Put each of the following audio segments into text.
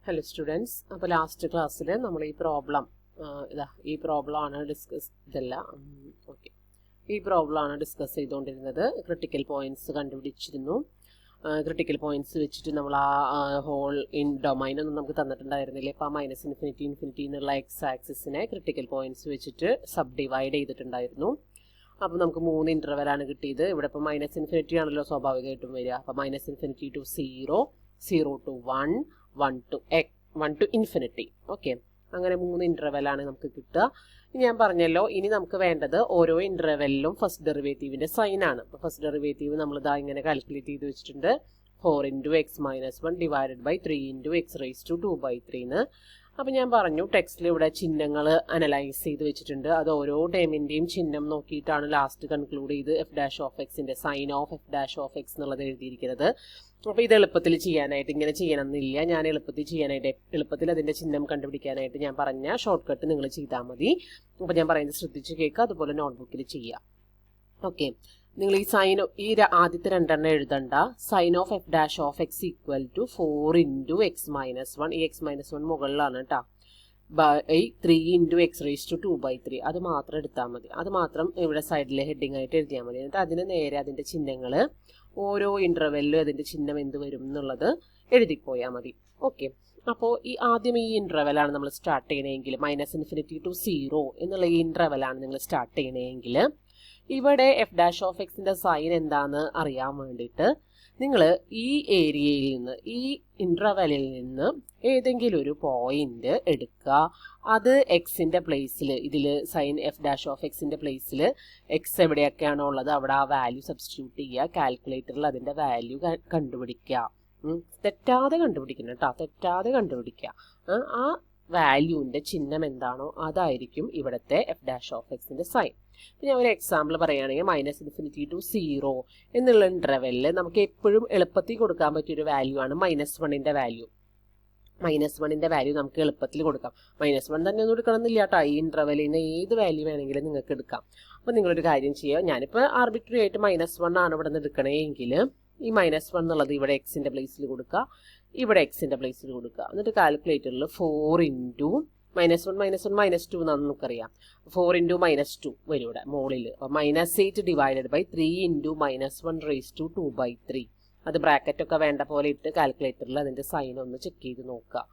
Hello students, അപ്പോൾ last ക്ലാസ്സിൽ നമ്മൾ ഈ പ്രോബ്ലം ആണ് ഡിസ്കസ് ചെയ്തുകൊണ്ടിരുന്നത്. ക്രിട്ടിക്കൽ പോയിന്റ്സ് കണ്ടുപിടിച്ചിരുന്നു. ക്രിട്ടിക്കൽ പോയിന്റ്സ് വെച്ചിട്ട് നമ്മൾ ഹോൾ ഇൻ ഡൊമൈൻ ഒന്നും നമുക്ക് തന്നിട്ടുണ്ടായിരുന്നില്ല. ഇപ്പോൾ മൈനസ് ഇൻഫിനിറ്റി എന്നുള്ള എക്സ് ആക്സിസിനെ ക്രിട്ടിക്കൽ പോയിന്റ്സ് വെച്ചിട്ട് സബ് ഡിവൈഡ് ചെയ്തിട്ടുണ്ടായിരുന്നു. അപ്പോൾ നമുക്ക് 3 ഇൻ്റർവെലാണ് കിട്ടിയത്. ഇവിടെ ഇപ്പോൾ മൈനസ് ഇൻഫിനിറ്റി ആണല്ലോ സ്വാഭാവികമായിട്ടും വരിക. അപ്പോൾ minus infinity to 0, 0 to 1, 1 to infinity. Okay, അങ്ങനെ 3 ഇൻ്റർവെലാണ് നമുക്ക് കിട്ടുക. ഞാൻ പറഞ്ഞല്ലോ, ഇനി നമുക്ക് വേണ്ടത് ഓരോ ഇൻ്റർവെല്ലിലും ഫസ്റ്റ് ഡെറിവേറ്റീവിൻ്റെ സൈനാണ്. അപ്പോൾ ഫസ്റ്റ് ഡെറിവേറ്റീവ് നമ്മൾ ഇതാ ഇങ്ങനെ കാൽക്കുലേറ്റ് ചെയ്ത് വെച്ചിട്ടുണ്ട്. 4 × x - 1 divided by 3 × x raised to 2/3 എന്ന്. അപ്പോൾ ഞാൻ പറഞ്ഞു, ടെക്സ്റ്റിൽ ഇവിടെ ചിഹ്നങ്ങൾ അനലൈസ് ചെയ്ത് വെച്ചിട്ടുണ്ട്. അത് ഓരോ ടേമിൻ്റെയും ചിഹ്നം നോക്കിയിട്ടാണ് ലാസ്റ്റ് കൺക്ലൂഡ് ചെയ്ത് f'(x)ന്റെ സൈൻ ഓഫ് f'(x) എന്നുള്ളത് എഴുതിയിരിക്കുന്നത്. അപ്പോൾ ഇത് എളുപ്പത്തിൽ ചെയ്യാനായിട്ട് ഇങ്ങനെ ചെയ്യണമെന്നില്ല. ഞാൻ എളുപ്പത്തിൽ അതിൻ്റെ ചിഹ്നം കണ്ടുപിടിക്കാനായിട്ട് ഞാൻ പറഞ്ഞ ഷോർട്ട് കട്ട് നിങ്ങൾ ചെയ്താൽ മതി. അപ്പോൾ ഞാൻ പറയുന്നത് ശ്രദ്ധിച്ച് കേൾക്കുക, അതുപോലെ നോട്ട്ബുക്കിൽ ചെയ്യുക. ഓക്കെ, നിങ്ങൾ ഈ ആദ്യത്തെ രണ്ടെണ്ണം എഴുതണ്ട. Sign of f'(x) equal to 4 × x - 1. ഈ x - 1 മുകളിലാണ് കേട്ടോ. By 3 × x raised to 2/3. അത് മാത്രം എടുത്താൽ മതി. അത് മാത്രം ഇവിടെ സൈഡിൽ ഹെഡിങ് ആയിട്ട് എഴുതിയാൽ മതി. എന്നിട്ട് അതിന് നേരെ അതിൻ്റെ ചിഹ്നങ്ങൾ ഓരോ ഇൻ്റർവെല്ലിലും അതിൻ്റെ ചിഹ്നം എന്ത് വരും എന്നുള്ളത് എഴുതിപ്പോയാൽ മതി. ഓക്കെ, അപ്പോൾ ആദ്യം ഈ ഇൻ്റർവെലാണ് നമ്മൾ സ്റ്റാർട്ട് ചെയ്യണമെങ്കിൽ, -∞ to 0 എന്നുള്ള ഈ ഇൻ്റർവെലാണ് നിങ്ങൾ സ്റ്റാർട്ട് ചെയ്യണമെങ്കിൽ, ഇവിടെ f'(x)ന്റെ സൈൻ എന്താണെന്ന് അറിയാൻ വേണ്ടിയിട്ട് നിങ്ങൾ ഈ ഏരിയയിൽ നിന്ന്, ഈ ഇൻ്റർവെല്ലിൽ നിന്ന് ഏതെങ്കിലും ഒരു പോയിന്റ് എടുക്കുക. അത് എക്സിൻ്റെ പ്ലേസിൽ, ഇതിൽ സൈൻ f'(x)ന്റെ പ്ലേസിൽ എക്സ് എവിടെയൊക്കെയാണോ ഉള്ളത് അവിടെ ആ വാല്യൂ സബ്സ്റ്റിറ്റ്യൂട്ട് ചെയ്യുക. കാൽക്കുലേറ്ററിൽ അതിൻ്റെ വാല്യൂ കണ്ടുപിടിക്കുക. തെറ്റാതെ കണ്ടുപിടിക്കണം കേട്ടോ, തെറ്റാതെ കണ്ടുപിടിക്കുക. ആ വാല്യൂവിൻ്റെ ചിഹ്നം എന്താണോ അതായിരിക്കും ഇവിടുത്തെ f'(x)ന്റെ സൈൻ. ഞാൻ ഒരു എക്സാമ്പിൾ പറയുകയാണെങ്കിൽ -∞ to 0 എന്നുള്ള ഇൻ്റർവെല്ലിൽ നമുക്ക് എപ്പോഴും എളുപ്പത്തിൽ കൊടുക്കാൻ പറ്റിയൊരു വാല്യൂ ആണ് -1ന്റെ വാല്യൂ. -1ന്റെ വാല്യൂ നമുക്ക് എളുപ്പത്തിൽ കൊടുക്കാം. -1 തന്നെ ഒന്നും എടുക്കണമെന്നില്ല കേട്ടോ. ഈ ഇൻ്റർവെല്ലിൽ നിന്ന് ഏത് വാല്യൂ വേണമെങ്കിലും നിങ്ങൾക്ക് എടുക്കാം. അപ്പോൾ നിങ്ങളൊരു കാര്യം ചെയ്യുക, ഞാനിപ്പോൾ ആർബിട്രറി ആയിട്ട് -1 ആണ് ഇവിടെ നിന്ന് എടുക്കണമെങ്കിൽ ഈ -1 എന്നുള്ളത് ഇവിടെ എക്സിൻ്റെ പ്ലേസിൽ കൊടുക്കുക, ഇവിടെ എക്സിൻ്റെ പ്ലേസിൽ കൊടുക്കുക. എന്നിട്ട് കാൽക്കുലേറ്ററിൽ 4 × -1 -2 എന്നാണ് നമുക്കറിയാം. 4 × -2 വരും ഇവിടെ മുകളിൽ. -8 ഡിവൈഡഡ് ബൈ 3 × -1 raised to 2/3. അത് ബ്രാക്കറ്റൊക്കെ വേണ്ട പോലെ ഇട്ട് കാൽക്കുലേറ്ററിൽ അതിൻ്റെ സൈൻ ഒന്ന് ചെക്ക് ചെയ്ത് നോക്കുക.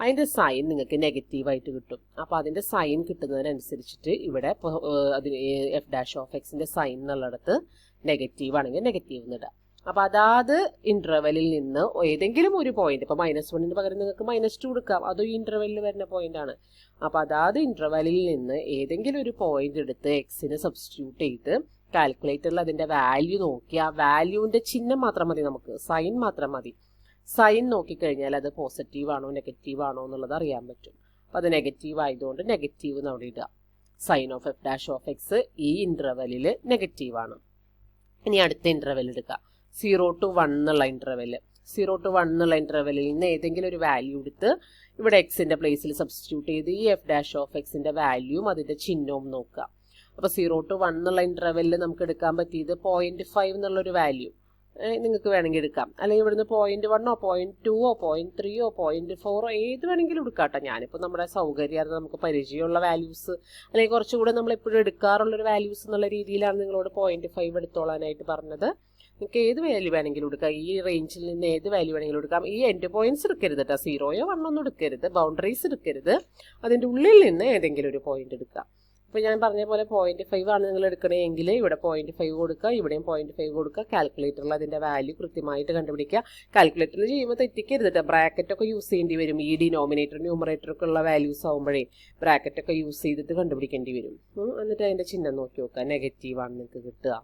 അതിൻ്റെ സൈൻ നിങ്ങൾക്ക് നെഗറ്റീവായിട്ട് കിട്ടും. അപ്പോൾ അതിൻ്റെ സൈൻ കിട്ടുന്നതിനനുസരിച്ചിട്ട് ഇവിടെ അതിന് f'(x)ന്റെ സൈൻ എന്നുള്ളിടത്ത് നെഗറ്റീവ് ആണെങ്കിൽ നെഗറ്റീവ് എന്നിടുക. അപ്പോൾ അതാത് ഇൻ്റർവെല്ലിൽ നിന്ന് ഏതെങ്കിലും ഒരു പോയിന്റ്, ഇപ്പോൾ -1ന് പകരം നിങ്ങൾക്ക് -2 എടുക്കാം, അതും ഈ ഇൻ്റർവെല്ലിൽ വരുന്ന പോയിന്റാണ്. അപ്പോൾ അതാത് ഇൻ്റർവെല്ലിൽ നിന്ന് ഏതെങ്കിലും ഒരു പോയിന്റ് എടുത്ത് എക്സിന് സബ്സ്റ്റിറ്റ്യൂട്ട് ചെയ്ത് കാൽക്കുലേറ്ററിൽ അതിൻ്റെ വാല്യൂ നോക്കി ആ വാല്യൂവിൻ്റെ ചിഹ്നം മാത്രം മതി, നമുക്ക് സൈൻ മാത്രം മതി. സൈൻ നോക്കിക്കഴിഞ്ഞാൽ അത് പോസിറ്റീവ് ആണോ നെഗറ്റീവ് ആണോ എന്നുള്ളത് അറിയാൻ പറ്റും. അപ്പോൾ അത് നെഗറ്റീവ് ആയതുകൊണ്ട് നെഗറ്റീവ് എന്ന് അവിടെ ഇടുക. സൈൻ ഓഫ് f'(x) ഈ ഇൻ്റർവെല്ലിൽ നെഗറ്റീവാണ്. ഇനി അടുത്ത ഇൻ്റർവെൽ എടുക്കുക, 0 to 1 എന്നുള്ള ഇൻ്റർവെല്ല്. 0 to 1 എന്നുള്ള ഇൻ്റർവെല്ലിൽ നിന്ന് ഏതെങ്കിലും ഒരു വാല്യൂ എടുത്ത് ഇവിടെ എക്സിൻ്റെ പ്ലേസിൽ സബ്സ്റ്റിറ്റ്യൂട്ട് ചെയ്ത് ഈ f'(x)ന്റെ വാല്യൂവും അതിൻ്റെ ചിഹ്നവും നോക്കുക. അപ്പോൾ 0 to 1 എന്നുള്ള ഇൻ്റർവെല്ലിൽ നമുക്ക് എടുക്കാൻ പറ്റിയത് 0.5 എന്നുള്ളൊരു വാല്യൂ നിങ്ങൾക്ക് വേണമെങ്കിൽ എടുക്കാം. അല്ലെങ്കിൽ ഇവിടുന്ന് 0.1 0.2 0.3 0.4 ഏത് വേണമെങ്കിലും എടുക്കാം കേട്ടോ. ഞാനിപ്പോൾ നമ്മുടെ സൗകര്യം നമുക്ക് പരിചയമുള്ള വാല്യൂസ് അല്ലെങ്കിൽ കുറച്ചുകൂടെ നമ്മൾ എപ്പോഴും എടുക്കാറുള്ളൊരു വാല്യൂസ് എന്നുള്ള രീതിയിലാണ് നിങ്ങളോട് 0.5 എടുത്തോളാനായിട്ട് പറഞ്ഞത്. നിങ്ങൾക്ക് ഏത് വാല്യൂ വേണമെങ്കിലും എടുക്കാം. ഈ റേഞ്ചിൽ നിന്ന് ഏത് വാല്യൂ വേണമെങ്കിലും എടുക്കാം. ഈ എൻഡ് പോയിന്റ്സ് എടുക്കരുത് കേട്ടോ, 0യോ 1 ഒന്നും എടുക്കരുത്, ബൗണ്ടറീസ് എടുക്കരുത്. അതിൻ്റെ ഉള്ളിൽ നിന്ന് ഏതെങ്കിലും ഒരു പോയിന്റ് എടുക്കാം. അപ്പോൾ ഞാൻ പറഞ്ഞ പോലെ 0.5 ആണ് നിങ്ങൾ എടുക്കണമെങ്കിൽ ഇവിടെ 0.5 കൊടുക്കുക, ഇവിടെയും 0.5 കൊടുക്കുക. കാൽക്കുലേറ്ററിൽ അതിൻ്റെ വാല്യൂ കൃത്യമായിട്ട് കണ്ടുപിടിക്കുക. കാൽക്കുലേറ്ററിൽ ചെയ്യുമ്പോൾ തെറ്റിക്കരുത് കേട്ടോ, ബ്രാക്കറ്റൊക്കെ യൂസ് ചെയ്യേണ്ടി വരും. ഈ ഡിനോമിനേറ്റർ ന്യൂമറേറ്ററൊക്കെ ഉള്ള വാല്യൂസ് ആകുമ്പോഴേ ബ്രാക്കറ്റൊക്കെ യൂസ് ചെയ്തിട്ട് കണ്ടുപിടിക്കേണ്ടി വരും. എന്നിട്ട് അതിൻ്റെ ചിഹ്നം നോക്കി നോക്കുക, നെഗറ്റീവാണ് നിങ്ങൾക്ക് കിട്ടുക.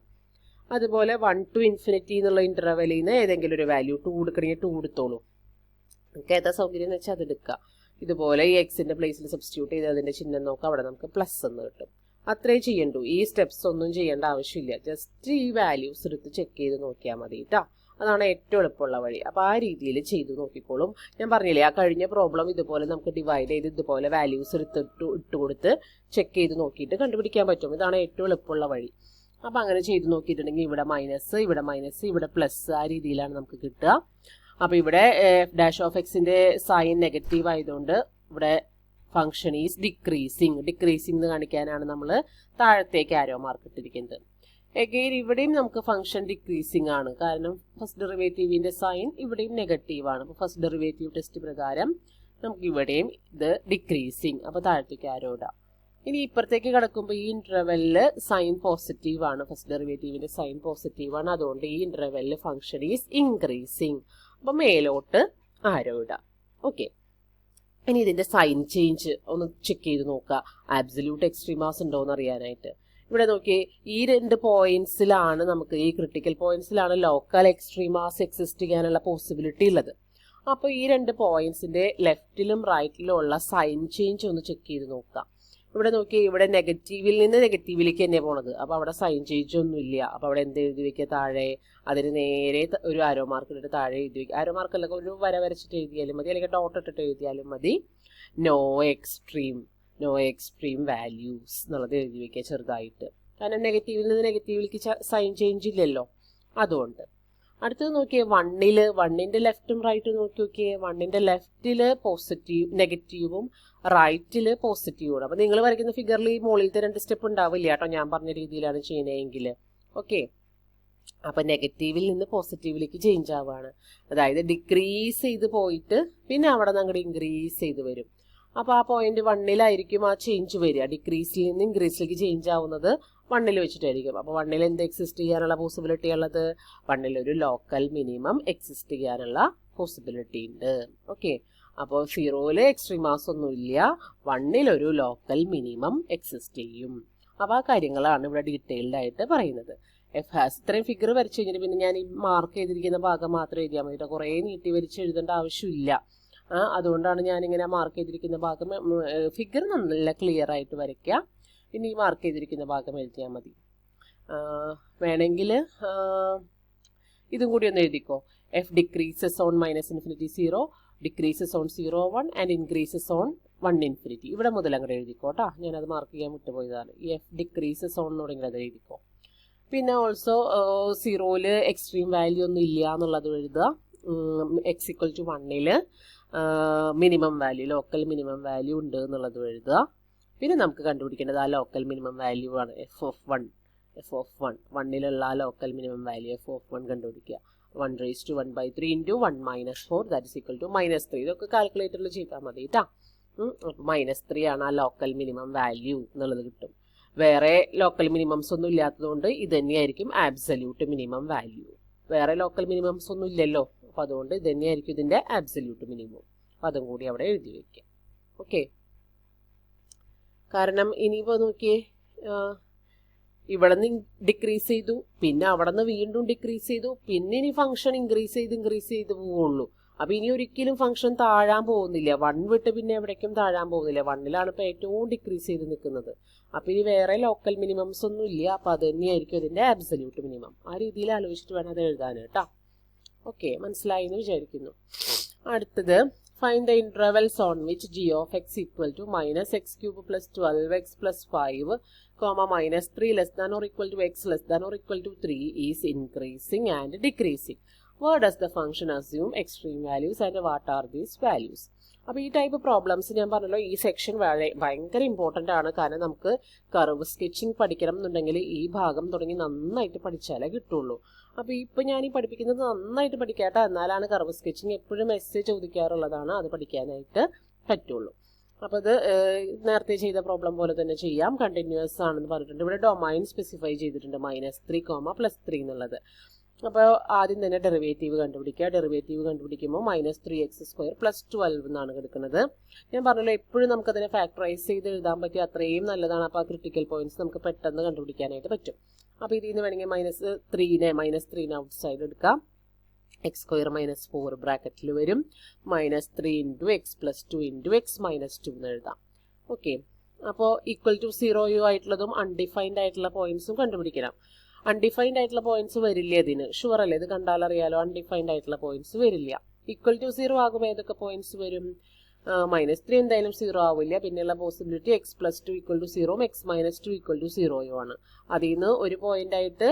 അതുപോലെ 1 to infinity എന്നുള്ള ഇൻ്റർവെല്ലിൽ നിന്ന് ഏതെങ്കിലും ഒരു വാല്യൂ 2 എടുക്കണമെങ്കിൽ 2 എടുത്തോളൂ. നിങ്ങൾക്ക് ഏതാ സൗകര്യം എന്ന് വെച്ചാൽ അത് എടുക്കുക. ഇതുപോലെ ഈ എക്സിൻ്റെ പ്ലേസിൽ സബ്സ്റ്റിറ്റ്യൂട്ട് ചെയ്ത് അതിൻ്റെ ചിഹ്നം നോക്കുക, അവിടെ നമുക്ക് പ്ലസ് എന്ന് കിട്ടും. അത്രേ ചെയ്യണ്ടൂ. ഈ സ്റ്റെപ്സ് ഒന്നും ചെയ്യേണ്ട ആവശ്യമില്ല. ജസ്റ്റ് ഈ വാല്യൂസ് എടുത്ത് ചെക്ക് ചെയ്ത് നോക്കിയാൽ മതി കേട്ടോ. അതാണ് ഏറ്റവും എളുപ്പമുള്ള വഴി. അപ്പോൾ ആ രീതിയിൽ ചെയ്തു നോക്കിക്കോളും. ഞാൻ പറഞ്ഞില്ലേ, ആ കഴിഞ്ഞ പ്രോബ്ലം ഇതുപോലെ നമുക്ക് ഡിവൈഡ് ചെയ്ത് ഇതുപോലെ വാല്യൂസ് ഇട്ട് കൊടുത്ത് ചെക്ക് ചെയ്ത് നോക്കിയിട്ട് കണ്ടുപിടിക്കാൻ പറ്റും. ഇതാണ് ഏറ്റവും എളുപ്പമുള്ള വഴി. അപ്പോൾ അങ്ങനെ ചെയ്ത് നോക്കിയിട്ടുണ്ടെങ്കിൽ ഇവിടെ മൈനസ്, ഇവിടെ പ്ലസ്, ആ രീതിയിലാണ് നമുക്ക് കിട്ടുക. അപ്പോൾ ഇവിടെ എഫ് ഡാഷ് ഓഫ് എക്സിൻ്റെ സൈൻ നെഗറ്റീവ് ആയതുകൊണ്ട് ഇവിടെ ഫംഗ്ഷൻ ഈസ് ഡിക്രീസിങ് എന്ന് കാണിക്കാനാണ് നമ്മൾ താഴത്തേക്ക് ആരോ മാർക്ക് ഇട്ടിരിക്കുന്നത്. എഗെയിൻ ഇവിടെയും നമുക്ക് ഫംഗ്ഷൻ ഡിക്രീസിങ് ആണ്, കാരണം ഫസ്റ്റ് ഡെറിവേറ്റീവിൻ്റെ സൈൻ ഇവിടെയും നെഗറ്റീവാണ്. അപ്പോൾ ഫസ്റ്റ് ഡെറിവേറ്റീവ് ടെസ്റ്റ് പ്രകാരം നമുക്ക് ഇവിടെയും ഇത് ഡിക്രീസിങ്, അപ്പോൾ താഴത്തേക്ക് ആരോ ഇടാം. ഇനി ഇപ്പുറത്തേക്ക് കിടക്കുമ്പോൾ ഈ ഇൻ്റർവെല്ലിൽ സൈൻ പോസിറ്റീവ് ആണ്, ഫസ്റ്റ് ഡെറിവേറ്റീവിൻ്റെ സൈൻ പോസിറ്റീവ് ആണ്, അതുകൊണ്ട് ഈ ഇൻ്റർവെല്ലിൽ ഫംഗ്ഷൻ ഈസ് ഇൻക്രീസിങ്. അപ്പോൾ മേലോട്ട് ആരോ ഇടാം. ഓക്കെ, ഇനി ഇതിൻ്റെ സൈൻ ചേഞ്ച് ഒന്ന് ചെക്ക് ചെയ്ത് നോക്കുക, ആബ്സല്യൂട്ട് എക്സ്ട്രീമാസ് ഉണ്ടോ എന്ന് അറിയാനായിട്ട്. ഇവിടെ നോക്കിയേ, ഈ 2 പോയിന്റ്സിലാണ് നമുക്ക്, ഈ ക്രിട്ടിക്കൽ പോയിന്റ്സിലാണ് ലോക്കൽ എക്സ്ട്രീമാസ് എക്സിസ്റ്റ് ചെയ്യാനുള്ള പോസിബിലിറ്റി ഉള്ളത്. അപ്പോൾ ഈ 2 പോയിന്റ്സിൻ്റെ ലെഫ്റ്റിലും റൈറ്റിലും ഉള്ള സൈൻ ചേഞ്ച് ഒന്ന് ചെക്ക് ചെയ്ത് നോക്കുക. ഇവിടെ നോക്കിയേ, ഇവിടെ നെഗറ്റീവിൽ നിന്ന് നെഗറ്റീവിലേക്ക് തന്നെ പോണത്, അപ്പോൾ അവിടെ സൈൻ ചേഞ്ച് ഒന്നും ഇല്ല. അപ്പോൾ അവിടെ എന്ത് എഴുതി വയ്ക്കുക, താഴെ അതിന് നേരെ ഒരു ആരോ മാർക്ക് ഇട്ടിട്ട് താഴെ എഴുതി വയ്ക്കുക. ആരോ മാർക്ക് അല്ലെങ്കിൽ ഒരു വര വരച്ചിട്ട് എഴുതിയാലും മതി, അല്ലെങ്കിൽ ഡോട്ട് ഇട്ടിട്ട് എഴുതിയാലും മതി. നോ എക്സ്ട്രീം വാല്യൂസ് എന്നുള്ളത് എഴുതി വയ്ക്കുക ചെറുതായിട്ട്, കാരണം നെഗറ്റീവിൽ നിന്ന് നെഗറ്റീവിലേക്ക് സൈൻ ചേഞ്ച് ഇല്ലല്ലോ, അതുകൊണ്ട്. അടുത്തത് നോക്കിയേ, 1ൻ്റെ ലെഫ്റ്റും റൈറ്റും നോക്കിയേ, 1ൻ്റെ ലെഫ്റ്റിൽ നെഗറ്റീവും റൈറ്റിൽ പോസിറ്റീവും. അപ്പോൾ നിങ്ങൾ വരയ്ക്കുന്ന ഫിഗറിൽ ഈ മുകളിലത്തെ 2 സ്റ്റെപ്പ് ഉണ്ടാവില്ല കേട്ടോ, ഞാൻ പറഞ്ഞ രീതിയിലാണ് ചെയ്യുന്നതെങ്കിൽ. ഓക്കെ, അപ്പം നെഗറ്റീവിൽ നിന്ന് പോസിറ്റീവിലേക്ക് ചേഞ്ച് ആവുകയാണ്, അതായത് ഡിക്രീസ് ചെയ്ത് പോയിട്ട് പിന്നെ അവിടെ നിന്ന് അങ്ങോട്ട് ഇൻക്രീസ് ചെയ്ത് വരും. അപ്പോൾ ആ പോയിന്റ് 1ലായിരിക്കും ആ ചേഞ്ച് വരിക, ഡിക്രീസിൽ നിന്ന് ഇൻക്രീസിലേക്ക് ചേഞ്ച് ആവുന്നത് 1ൽ വെച്ചിട്ടായിരിക്കും. അപ്പോൾ 1ൽ എന്ത് എക്സിസ്റ്റ് ചെയ്യാനുള്ള പോസിബിലിറ്റി ഉള്ളത്, 1ൽ ഒരു ലോക്കൽ മിനിമം എക്സിസ്റ്റ് ചെയ്യാനുള്ള പോസിബിലിറ്റി ഉണ്ട്. ഓക്കെ, അപ്പോൾ 0ൽ എക്സ്ട്രീമാസ് ഒന്നുമില്ല, 1ൽ ഒരു ലോക്കൽ മിനിമം എക്സിസ്റ്റ് ചെയ്യും. അപ്പോൾ ആ കാര്യങ്ങളാണ് ഇവിടെ ഡീറ്റെയിൽഡ് ആയിട്ട് പറയുന്നത്. എഫ് ഹാസ് ഇത്രയും ഫിഗർ വരച്ച് കഴിഞ്ഞിട്ട് പിന്നെ ഞാൻ ഈ മാർക്ക് ചെയ്തിരിക്കുന്ന ഭാഗം മാത്രം എഴുതിയാൽ മതി, കുറേ നീട്ടി വരച്ച് എഴുതേണ്ട ആവശ്യമില്ല. അതുകൊണ്ടാണ് ഞാനിങ്ങനെ മാർക്ക് ചെയ്തിരിക്കുന്ന ഭാഗം ഫിഗർ നല്ല ക്ലിയർ ആയിട്ട് വരയ്ക്കുക, പിന്നെ ഈ മാർക്ക് ചെയ്തിരിക്കുന്ന ഭാഗം എഴുതിയാൽ മതി. വേണമെങ്കിൽ ഇതും കൂടി ഒന്ന് എഴുതിക്കോ, f decreases on -∞ 0, decreases on 0 1 and increases on 1 ∞. ഇവിടെ മുതൽ അങ്ങോട്ട് എഴുതിക്കോട്ടാ, ഞാനത് മാർക്ക് ചെയ്യാൻ വിട്ടുപോയതാണ്. ഈ എഫ് ഡിക്രീസസ് ഓൺ തുടങ്ങി അത് എഴുതിക്കോ. പിന്നെ ഓൾസോ 0ൽ എക്സ്ട്രീം വാല്യൂ ഒന്നും ഇല്ല എന്നുള്ളത് എഴുതുക. x = 1ൽ minimum value, local minimum value ഉണ്ട് എന്നുള്ളത് എഴുതുക. പിന്നെ നമുക്ക് കണ്ടുപിടിക്കേണ്ടത് ആ ലോക്കൽ മിനിമം വാല്യൂ ആണ്, എഫ് ഓഫ് 1. 1ലുള്ള ആ local minimum value F of 1 കണ്ടുപിടിക്കുക. 1⁻³ × 1 - 4 ദാറ്റ് ഈസ് ഈക്വൽ ടു -3. ഇതൊക്കെ കാൽക്കുലേറ്ററിൽ ചെയ്താൽ മതി കേട്ടോ. അപ്പോൾ -3 ആണ് ആ ലോക്കൽ മിനിമം വാല്യൂ എന്നുള്ളത് കിട്ടും. വേറെ ലോക്കൽ മിനിമംസ് ഒന്നും ഇല്ലാത്തതുകൊണ്ട് ഇത് തന്നെയായിരിക്കും ആബ്സല്യൂട്ട് മിനിമം വാല്യൂ. വേറെ ലോക്കൽ മിനിമംസ് ഒന്നും ഇല്ലല്ലോ, അപ്പോൾ അതുകൊണ്ട് ഇത് തന്നെയായിരിക്കും ഇതിൻ്റെ ആബ്സല്യൂട്ട് മിനിമം. അപ്പോൾ അതും കൂടി അവിടെ എഴുതി വയ്ക്കുക. ഓക്കെ, കാരണം ഇനിയിപ്പോൾ നോക്കിയേ, ഇവിടെ നിന്ന് ഡിക്രീസ് ചെയ്തു, പിന്നെ അവിടെ നിന്ന് വീണ്ടും ഡിക്രീസ് ചെയ്തു, പിന്നെ ഇനി ഫംഗ്ഷൻ ഇൻക്രീസ് ചെയ്ത് പോവുള്ളൂ. അപ്പോൾ ഇനി ഒരിക്കലും ഫംഗ്ഷൻ താഴാൻ പോകുന്നില്ല, 1 വിട്ട് പിന്നെ എവിടേക്കും താഴാൻ പോകുന്നില്ല. 1ലാണ് ഇപ്പോൾ ഏറ്റവും ഡിക്രീസ് ചെയ്ത് നിൽക്കുന്നത്. അപ്പോൾ ഇനി വേറെ ലോക്കൽ മിനിമംസ് ഒന്നും ഇല്ല, അപ്പോൾ അത് തന്നെയായിരിക്കും ഇതിൻ്റെ ആബ്സല്യൂട്ട് മിനിമം. ആ രീതിയിൽ ആലോചിച്ചിട്ട് വേണം അത് എഴുതാൻ കേട്ടോ. ഓക്കെ, മനസ്സിലായി എന്ന് വിചാരിക്കുന്നു. അടുത്തത്, find the intervals on which g of x = -x³ + 12x + 5, -3 less than or equal to x less than or equal to 3 is increasing and decreasing. Where does the function assume extreme values and what are these values? അപ്പോൾ ഈ type problems ഞാൻ പറഞ്ഞല്ലോ, ഈ section ഭയങ്കര important ആണ്. കാരണം നമുക്ക് curve sketching പഠിക്കണം എന്നുണ്ടെങ്കിൽ ഈ ഭാഗം തുടങ്ങി നന്നായിട്ട് പഠിച്ചാലേ കിട്ടുള്ളൂ. അപ്പോൾ ഇപ്പോൾ ഞാൻ ഈ പഠിപ്പിക്കുന്നത് നന്നായിട്ട് പഠിക്കാട്ടോ, എന്നാലാണ് കർവ് സ്കെച്ചിങ് എപ്പോഴും എസ്സേ ചോദിക്കാറുള്ളതാണ്, അത് പഠിക്കാനായിട്ട് പറ്റുള്ളൂ. അപ്പോൾ ഇത് നേരത്തെ ചെയ്ത പ്രോബ്ലം പോലെ തന്നെ ചെയ്യാം. കണ്ടിന്യൂസ് ആണെന്ന് പറഞ്ഞിട്ടുണ്ട്. ഇവിടെ ഡൊമൈൻ സ്പെസിഫൈ ചെയ്തിട്ടുണ്ട്, -3, +3 എന്നുള്ളത്. അപ്പോൾ ആദ്യം തന്നെ ഡെറിവേറ്റീവ് കണ്ടുപിടിക്കുക. ഡെറിവേറ്റീവ് കണ്ടുപിടിക്കുമ്പോൾ -3x² + 12 എന്നാണ് കിടക്കുന്നത്. ഞാൻ പറഞ്ഞല്ലോ, എപ്പോഴും നമുക്കതിനെ ഫാക്ടറൈസ് ചെയ്ത് എഴുതാൻ പറ്റിയ അത്രയും നല്ലതാണ്. അപ്പോൾ ആ ക്രിട്ടിക്കൽ പോയിന്റ്സ് നമുക്ക് പെട്ടെന്ന് കണ്ടുപിടിക്കാനായിട്ട് പറ്റും. അപ്പോൾ ഇതിൽ നിന്ന് വേണമെങ്കിൽ -3നെ ഔട്ട്സൈഡ് എടുക്കാം. x² - 4 ബ്രാക്കറ്റിൽ വരും. -3 × x + 2 × x - 2 എന്ന് എഴുതാം. ഓക്കെ, അപ്പോൾ =0 ആയിട്ടുള്ളതും അൺഡിഫൈൻഡ് ആയിട്ടുള്ള പോയിന്റ്സും കണ്ടുപിടിക്കണം. അൺഡിഫൈൻഡ് ആയിട്ടുള്ള പോയിന്റ്സ് വരില്ല ഇതിന്, ഷുവർ അല്ലേ? ഇത് കണ്ടാലറിയാലോ, അൺഡിഫൈൻഡ് ആയിട്ടുള്ള പോയിന്റ്സ് വരില്ല. =0 ആകുമ്പോൾ ഏതൊക്കെ പോയിന്റ്സ് വരും? -3 എന്തായാലും 0 ആവില്ല. പിന്നെയുള്ള പോസിബിലിറ്റി x + 2 = 0, x - 2 = 0 ആണ്. അതിൽ നിന്ന് ഒരു പോയിന്റ് ആയിട്ട്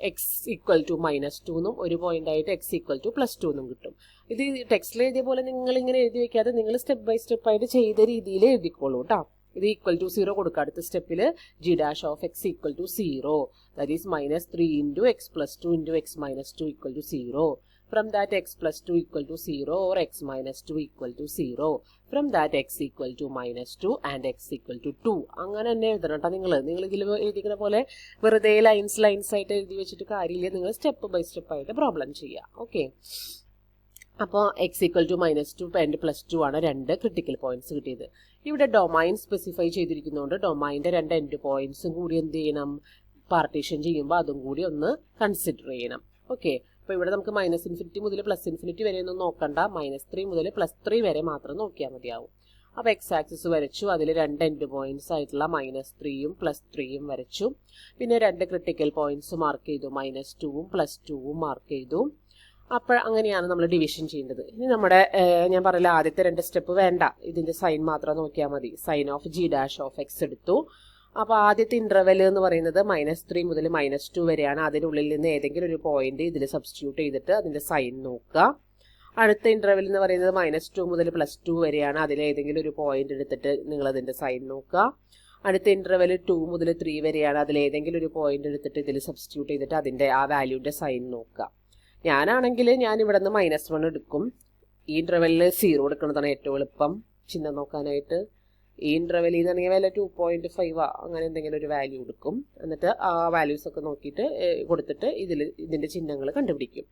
എക്സ് ഈക്വൽ ടു -2 എന്നും ഒരു പോയിന്റ് ആയിട്ട് എക്സ് ഈക്വൽ ടു +2 എന്നും കിട്ടും. ഇത് ടെക്സ്റ്റിൽ എഴുതിയ പോലെ നിങ്ങൾ ഇങ്ങനെ എഴുതി വെക്കാതെ നിങ്ങൾ സ്റ്റെപ്പ് ബൈ സ്റ്റെപ്പ് ആയിട്ട് ചെയ്ത രീതിയിൽ എഴുതിക്കോളൂ കേട്ടോ. ഇത് ഈക്വൽ ടു 0 കൊടുക്കുക. അടുത്ത സ്റ്റെപ്പിൽ g' of x equal to 0, that is -3 × x + 2 × x - 2 equal to 0. From that x + 2 equal to 0 or x - 2 equal to 0. From that x equal to -2 and x equal to 2. അങ്ങനെ തന്നെ എഴുതണം കേട്ടോ. നിങ്ങൾ ഇതിൽ എഴുതിക്കുന്ന പോലെ വെറുതെ ലൈൻസ് ആയിട്ട് എഴുതി വെച്ചിട്ട് കാര്യമില്ല. നിങ്ങൾ സ്റ്റെപ്പ് ബൈ സ്റ്റെപ്പ് ആയിട്ട് പ്രോബ്ലം ചെയ്യുക. ഓക്കെ, അപ്പോൾ x ഈക്വൽ ടു -2 ആൻഡ് +2 ആണ് രണ്ട് ക്രിട്ടിക്കൽ പോയിന്റ്സ് കിട്ടിയത്. ഇവിടെ ഡൊമൈൻ സ്പെസിഫൈ ചെയ്തിരിക്കുന്നതുകൊണ്ട് ഡൊമൈൻ്റെ രണ്ട് എൻഡ് പോയിന്റ്സും കൂടി എന്ത് ചെയ്യണം, പാർട്ടീഷൻ ചെയ്യുമ്പോൾ അതും കൂടി ഒന്ന് കൺസിഡർ ചെയ്യണം. ഓക്കെ, അപ്പോൾ ഇവിടെ നമുക്ക് -∞ മുതൽ +∞ വരെ ഒന്നും നോക്കണ്ട, -3 മുതൽ +3 വരെ മാത്രം നോക്കിയാൽ മതിയാവും. അപ്പോൾ എക്സ് ആക്സിസ് വരച്ചു, അതിൽ രണ്ട് എൻഡ് പോയിന്റ്സ് ആയിട്ടുള്ള -3ഉം +3ഉം വരച്ചു. പിന്നെ രണ്ട് ക്രിട്ടിക്കൽ പോയിന്റ്സ് മാർക്ക് ചെയ്തു, -2ഉം +2ഉം മാർക്ക് ചെയ്തു. അപ്പോൾ അങ്ങനെയാണ് നമ്മൾ ഡിവിഷൻ ചെയ്യേണ്ടത്. ഇനി നമ്മുടെ ഞാൻ പറയില്ല, ആദ്യത്തെ രണ്ട് സ്റ്റെപ്പ് വേണ്ട, ഇതിൻ്റെ സൈൻ മാത്രം നോക്കിയാൽ മതി. Sign of g' of x എടുത്തു. അപ്പോൾ ആദ്യത്തെ ഇൻ്റർവെൽ എന്ന് പറയുന്നത് -3 മുതൽ -2 വരെയാണ്. അതിനുള്ളിൽ നിന്ന് ഏതെങ്കിലും ഒരു പോയിന്റ് ഇതിൽ സബ്സ്റ്റിറ്റ്യൂട്ട് ചെയ്തിട്ട് അതിൻ്റെ സൈൻ നോക്കുക. അടുത്ത ഇൻ്റർവെൽ എന്ന് പറയുന്നത് -2 മുതൽ +2 വരെയാണ്. അതിൽ ഏതെങ്കിലും ഒരു പോയിന്റ് എടുത്തിട്ട് നിങ്ങൾ അതിൻ്റെ സൈൻ നോക്കുക. അടുത്ത ഇൻ്റർവെൽ 2 മുതൽ 3 വരെയാണ്. അതിൽ ഏതെങ്കിലും ഒരു പോയിന്റ് എടുത്തിട്ട് ഇതിൽ സബ്സ്റ്റിറ്റ്യൂട്ട് ചെയ്തിട്ട് അതിൻ്റെ ആ വാല്യൂൻ്റെ സൈൻ നോക്കുക. ഞാനാണെങ്കിൽ ഞാൻ ഇവിടെ നിന്ന് -1 എടുക്കും. ഈ ഇൻ്റർവെല്ലിൽ 0 എടുക്കുന്നതാണ് ഏറ്റവും എളുപ്പം ചിഹ്നം നോക്കാനായിട്ട്. ഈ ഇൻ്റർവെല്ലിൽ നിന്നാണെങ്കിൽ വില 2.5 അങ്ങനെ എന്തെങ്കിലും ഒരു വാല്യൂ എടുക്കും. എന്നിട്ട് ആ വാല്യൂസ് ഒക്കെ നോക്കിയിട്ട് കൊടുത്തിട്ട് ഇതിൻ്റെ ചിഹ്നങ്ങൾ കണ്ടുപിടിക്കും.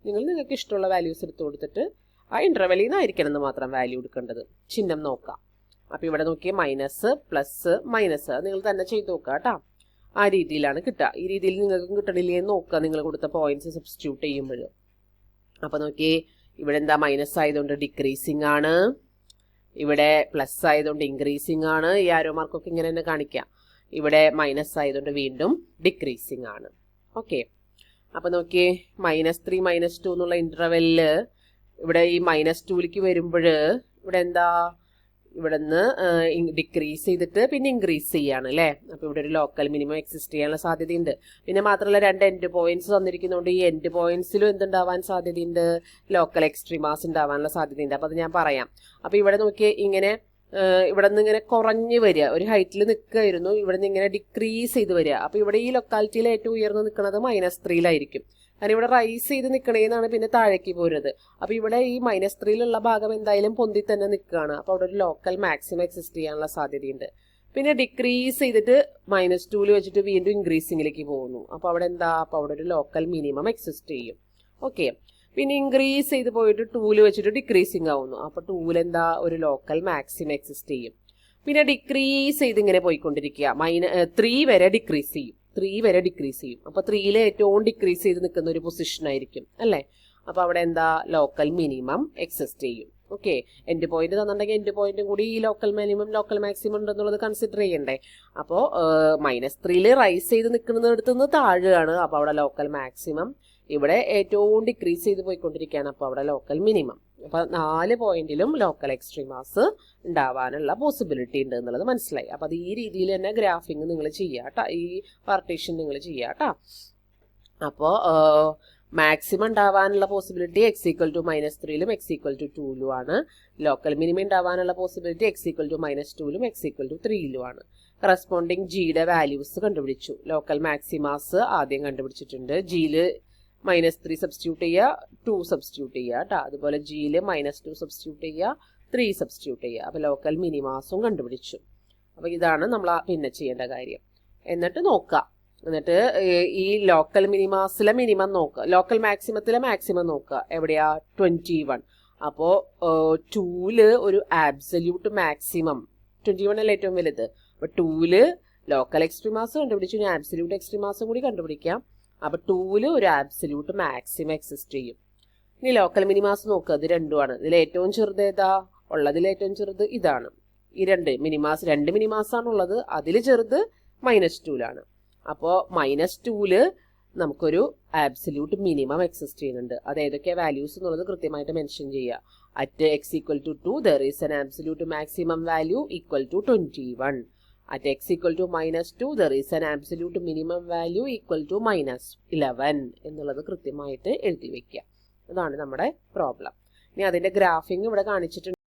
നിങ്ങൾക്ക് ഇഷ്ടമുള്ള വാല്യൂസ് എടുത്ത് കൊടുത്തിട്ട് ആ ഇൻ്റർവെല്ലിൽ നിന്നായിരിക്കണം എന്ന് മാത്രം വാല്യൂ എടുക്കേണ്ടത്. ചിഹ്നം നോക്കാം. അപ്പോൾ ഇവിടെ നോക്കിയാൽ മൈനസ് പ്ലസ് മൈനസ് നിങ്ങൾ തന്നെ ചെയ്ത് നോക്കുക കേട്ടോ. ആ രീതിയിലാണ് കിട്ടുക. ഈ രീതിയിൽ നിങ്ങൾക്ക് കിട്ടണില്ലേ എന്ന് നോക്കുക നിങ്ങൾ കൊടുത്ത പോയിന്റ്സ് സബ്സ്റ്റിറ്റ്യൂട്ട് ചെയ്യുമ്പോൾ. അപ്പോൾ നോക്കിയേ, ഇവിടെ എന്താ മൈനസ് ആയതുകൊണ്ട് ഡിക്രീസിങ് ആണ്, ഇവിടെ പ്ലസ് ആയതുകൊണ്ട് ഇൻക്രീസിങ് ആണ്. ഈ ആരോ മാർക്കൊക്കെ ഇങ്ങനെ തന്നെ കാണിക്കാം. ഇവിടെ മൈനസ് ആയതുകൊണ്ട് വീണ്ടും ഡിക്രീസിങ് ആണ്. ഓക്കെ, അപ്പോൾ നോക്കിയേ, -3 -2 എന്നുള്ള ഇൻ്റർവെല്ലിൽ ഇവിടെ ഈ -2ലേക്ക് വരുമ്പോൾ ഇവിടെ എന്താ, ഇവിടെ നിന്ന് ഡിക്രീസ് ചെയ്തിട്ട് പിന്നെ ഇൻക്രീസ് ചെയ്യാണ് അല്ലേ. അപ്പോൾ ഇവിടെ ഒരു ലോക്കൽ മിനിമം എക്സിസ്റ്റ് ചെയ്യാനുള്ള സാധ്യതയുണ്ട്. പിന്നെ മാത്രമല്ല രണ്ട് എൻഡ് പോയിന്റ്സ് തന്നിരിക്കുന്നതുകൊണ്ട് ഈ എൻഡ് പോയിന്റ്സിലും എന്തുണ്ടാവാൻ സാധ്യതയുണ്ട്, ലോക്കൽ എക്സ്ട്രീമാസ് ഉണ്ടാവാനുള്ള സാധ്യതയുണ്ട്. അപ്പോൾ അത് ഞാൻ പറയാം. അപ്പോൾ ഇവിടെ നോക്കിയാൽ ഇങ്ങനെ ഇവിടെ നിന്ന് ഇങ്ങനെ കുറഞ്ഞ് വരിക, ഒരു ഹൈറ്റിൽ നിൽക്കുകയായിരുന്നു, ഇവിടെ നിന്ന് ഇങ്ങനെ ഡിക്രീസ് ചെയ്ത് വരിക. അപ്പോൾ ഇവിടെ ഈ ലൊക്കാലിറ്റിയിൽ ഏറ്റവും ഉയർന്ന് നിൽക്കുന്നത് -3ലായിരിക്കും. കാരണം ഇവിടെ റൈസ് ചെയ്ത് നിൽക്കണേന്നാണ് പിന്നെ താഴേക്ക് പോരുന്നത്. അപ്പോൾ ഇവിടെ ഈ -3ലുള്ള ഭാഗം എന്തായാലും പൊന്തി തന്നെ നിൽക്കുകയാണ്. അപ്പോൾ അവിടെ ഒരു ലോക്കൽ മാക്സിമം എക്സിസ്റ്റ് ചെയ്യാനുള്ള സാധ്യതയുണ്ട്. പിന്നെ ഡിക്രീസ് ചെയ്തിട്ട് -2ൽ വെച്ചിട്ട് വീണ്ടും ഇൻക്രീസിങ്ങിലേക്ക് പോകുന്നു. അപ്പോൾ അവിടെ എന്താ, അപ്പോൾ അവിടെ ഒരു ലോക്കൽ മിനിമം എക്സിസ്റ്റ് ചെയ്യും. ഓക്കെ, പിന്നെ ഇൻക്രീസ് ചെയ്ത് പോയിട്ട് 2ൽ വെച്ചിട്ട് ഡിക്രീസിങ് ആവുന്നു. അപ്പോൾ 2ൽ എന്താ, ഒരു ലോക്കൽ മാക്സിമം എക്സിസ്റ്റ് ചെയ്യും. പിന്നെ ഡിക്രീസ് ചെയ്ത് ഇങ്ങനെ പോയിക്കൊണ്ടിരിക്കുക, 3 വരെ ഡിക്രീസ് ചെയ്യും. 3 വരെ ഡിക്രീസ് ചെയ്യും. അപ്പോൾ 3ൽ ഏറ്റവും ഡിക്രീസ് ചെയ്ത് നിൽക്കുന്ന ഒരു പൊസിഷൻ ആയിരിക്കും അല്ലേ. അപ്പോൾ അവിടെ എന്താ, ലോക്കൽ മിനിമം എക്സിസ്റ്റ് ചെയ്യും. ഓക്കെ, എൻഡ് പോയിന്റ് തന്നിട്ടുണ്ടെങ്കിൽ എൻഡ് പോയിന്റും കൂടി ഈ ലോക്കൽ മിനിമം ലോക്കൽ മാക്സിമം ഉണ്ടെന്നുള്ളത് കൺസിഡർ ചെയ്യണ്ടേ. അപ്പോൾ -3ൽ റൈസ് ചെയ്ത് നിൽക്കുന്നിടത്ത് നിന്ന് താഴെയാണ്. അപ്പോൾ അവിടെ ലോക്കൽ മാക്സിമം, ഇവിടെ ഏറ്റവും ഡിക്രീസ് ചെയ്ത് പോയിക്കൊണ്ടിരിക്കുകയാണ്. അപ്പോൾ അവിടെ ലോക്കൽ മിനിമം. അപ്പോൾ 4 പോയിന്റിലും ലോക്കൽ എക്സ്ട്രീമാസ് ഉണ്ടാവാനുള്ള പോസിബിലിറ്റി ഉണ്ട് എന്നുള്ളത് മനസ്സിലായി. അപ്പോൾ അത് ഈ രീതിയിൽ തന്നെ ഗ്രാഫിങ് നിങ്ങൾ ചെയ്യുക കേട്ടോ, ഈ പാർട്ടീഷൻ നിങ്ങൾ ചെയ്യുക കേട്ടോ. അപ്പോൾ മാക്സിമം ഉണ്ടാവാനുള്ള പോസിബിലിറ്റി x ഈക്വൽ ടു -3ലും x ഈക്വൽ ടു 2ലും ആണ്. ലോക്കൽ മിനിമം ഉണ്ടാവാനുള്ള പോസിബിലിറ്റി x ഈക്വൽ ടു -2ലും x ഈക്വൽ ടു 3ലും ആണ്. കറസ്പോണ്ടിങ് ജിയുടെ വാല്യൂസ് കണ്ടുപിടിച്ചു. ലോക്കൽ മാക്സിമാസ് ആദ്യം കണ്ടുപിടിച്ചിട്ടുണ്ട്. ജിയിൽ -3 സബ്സ്റ്റിറ്റ്യൂട്ട് ചെയ്യുക, 2 സബ്സ്റ്റിറ്റ്യൂട്ട് ചെയ്യുക കേട്ടോ. അതുപോലെ ജിയിൽ -2 സബ്സ്റ്റിറ്റ്യൂട്ട് ചെയ്യുക, 3 സബ്സ്റ്റിറ്റ്യൂട്ട് ചെയ്യുക. അപ്പോൾ ലോക്കൽ മിനിമാസും കണ്ടുപിടിച്ചു. അപ്പോൾ ഇതാണ് നമ്മൾ പിന്നെ ചെയ്യേണ്ട കാര്യം. എന്നിട്ട് നോക്കുക, എന്നിട്ട് ഈ ലോക്കൽ മിനിമാസിലെ മിനിമം നോക്കുക, ലോക്കൽ മാക്സിമത്തിലെ മാക്സിമം നോക്കുക. എവിടെയാ, 21. അപ്പോൾ 2ൽ ഒരു ആബ്സല്യൂട്ട് മാക്സിമം 21 അല്ല ഏറ്റവും വലുത്. അപ്പോൾ 2ൽ ലോക്കൽ എക്സ്ട്രീമാസ് കണ്ടുപിടിച്ചു, ഇനി ആബ്സല്യൂട്ട് എക്സ്ട്രീമാസും കൂടി കണ്ടുപിടിക്കാം. അപ്പോൾ 2ൽ ഒരു ആബ്സല്യൂട്ട് മാക്സിമം എക്സിസ്റ്റ് ചെയ്യും. ഇനി ലോക്കൽ മിനിമാസ് നോക്കുക, ഇത് രണ്ടുമാണ്. ഇതിൽ ഏറ്റവും ചെറുത് ഏതാ ഉള്ളതിൽ, ഏറ്റവും ചെറുത് ഇതാണ്. ഈ രണ്ട് മിനിമാസാണുള്ളത്, അതിൽ ചെറുത് -2ലാണ്. അപ്പോൾ -2ൽ നമുക്കൊരു ആബ്സല്യൂട്ട് മിനിമം എക്സിസ്റ്റ് ചെയ്യുന്നുണ്ട്. അത് ഏതൊക്കെ വാല്യൂസ് എന്നുള്ളത് കൃത്യമായിട്ട് മെൻഷൻ ചെയ്യുക. At x equal to 2 there is an absolute maximum value equal to 21. At x equal to -2 there is an absolute minimum value equal to -11 എന്നുള്ളത് കൃത്യമായിട്ട് എഴുതി വെക്കുക. അതാണ് നമ്മുടെ പ്രോബ്ലം. ഇനി അതിൻ്റെ ഗ്രാഫിംഗ് ഇവിടെ കാണിച്ചിട്ടുണ്ട്.